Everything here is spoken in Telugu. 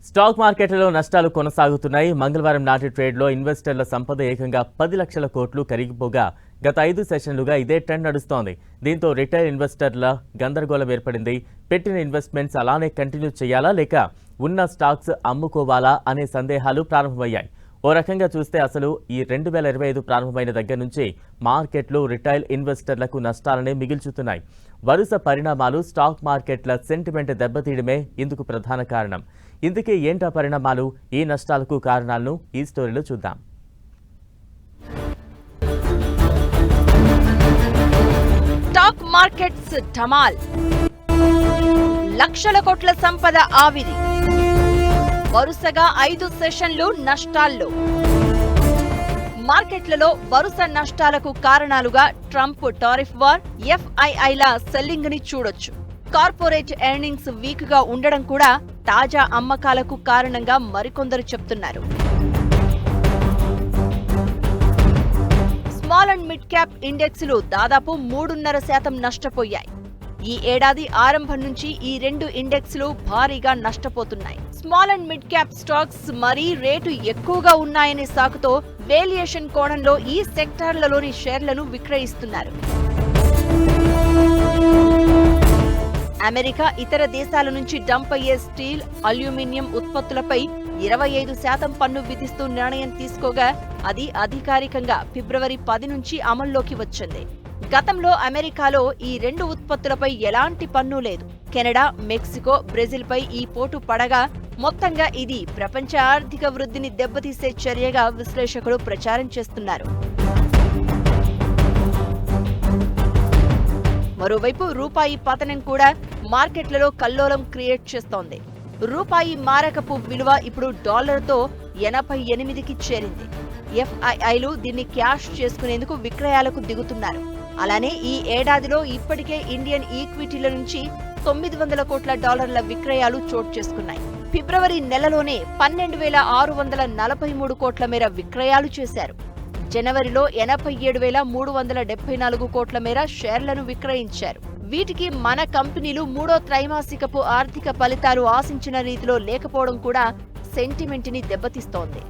స్టాక్ మార్కెట్లలో నష్టాలు కొనసాగుతున్నాయి. మంగళవారం నాటి ట్రేడ్లో ఇన్వెస్టర్ల సంపద ఏకంగా 10 లక్షల కోట్లు కరిగిపోగా గత 5 సెషన్లుగా ఇదే ట్రెండ్ నడుస్తోంది. దీంతో రిటైల్ ఇన్వెస్టర్ల గందరగోళం ఏర్పడింది. పెట్టిన ఇన్వెస్ట్మెంట్స్ అలానే కంటిన్యూ చేయాలా లేక ఉన్న స్టాక్స్ అమ్ముకోవాలా అనే సందేహాలు ప్రారంభమయ్యాయి. ఓ రకంగా చూస్తే అసలు ఈ 2025 ప్రారంభమైన దగ్గర నుంచి మార్కెట్లు రిటైల్ ఇన్వెస్టర్లకు నష్టాలనే మిగిల్చుతున్నాయి. వరుస పరిణామాలు స్టాక్ మార్కెట్ల సెంటిమెంట్ దెబ్బతీయడమే ఇందుకు ప్రధాన కారణం. ఇందుకే ఏంటా పరిణామాలు, ఈ నష్టాలకు కారణాలను ఈ స్టోరీలో చూద్దాం. స్టాక్ మార్కెట్స్ ఢమాల్, లక్షల కోట్ల సంపద ఆవిరి, వరుసగా 5 సెషన్లు నష్టాల్లో. మార్కెట్లలో వరుస నష్టాలకు కారణాలుగా ట్రంప్ టారిఫ్ వార్, ఎఫ్ఐఐల సెల్లింగ్ ని చూడొచ్చు. కార్పొరేట్ ఎర్నింగ్స్ వీక్ గా ఉండడం కూడా తాజా అమ్మకాలకు కారణంగా మరికొందరు చెప్తున్నారు. స్మాల్ అండ్ మిడ్ క్యాప్ ఇండెక్స్లు దాదాపు 3.5% నష్టపోయాయి. ఈ ఏడాది ఆరంభం నుంచి ఈ 2 ఇండెక్స్లు భారీగా నష్టపోతున్నాయి. Small and mid cap stocks మరీ రేటు ఎక్కువగా ఉన్నాయనే సాకుతో వేలియేషన్ కోణంలో ఈ సెక్టార్లలోని షేర్లను విక్రయిస్తున్నారు. అమెరికా ఇతర దేశాల నుంచి డంప్ అయ్యే స్టీల్, అల్యూమినియం ఉత్పత్తులపై 25% పన్ను విధిస్తూ నిర్ణయం తీసుకోగా అది అధికారికంగా ఫిబ్రవరి 10 నుంచి అమల్లోకి వచ్చింది. గతంలో అమెరికాలో ఈ 2 ఉత్పత్తులపై ఎలాంటి పన్ను లేదు. కెనడా, మెక్సికో, బ్రెజిల్పై ఈ పోటు పడగా మొత్తంగా ఇది ప్రపంచ ఆర్థిక వృద్ధిని దెబ్బతీసే చర్యగా విశ్లేషకులు ప్రచారం చేస్తున్నారు. మరోవైపు రూపాయి పతనం కూడా మార్కెట్లలో కల్లోలం క్రియేట్ చేస్తోంది. రూపాయి మారకపు విలువ ఇప్పుడు డాలర్తో 88కి చేరింది. ఎఫ్ఐఐలు దీన్ని క్యాష్ చేసుకునేందుకు విక్రయాలకు దిగుతున్నారు. అలానే ఈ ఏడాదిలో ఇప్పటికే ఇండియన్ ఈక్విటీల నుంచి $900 కోట్ల విక్రయాలు చోటు చేసుకున్నాయి. ఫిబ్రవరి నెలలోనే 12,643 కోట్ల మేర విక్రయాలు చేశారు. జనవరిలో 87,374 కోట్ల మేర షేర్లను విక్రయించారు. వీటికి మన కంపెనీలు 3వ త్రైమాసికపు ఆర్థిక ఫలితాలు ఆశించిన రీతిలో లేకపోవడం కూడా సెంటిమెంట్ ని దెబ్బతీస్తోంది.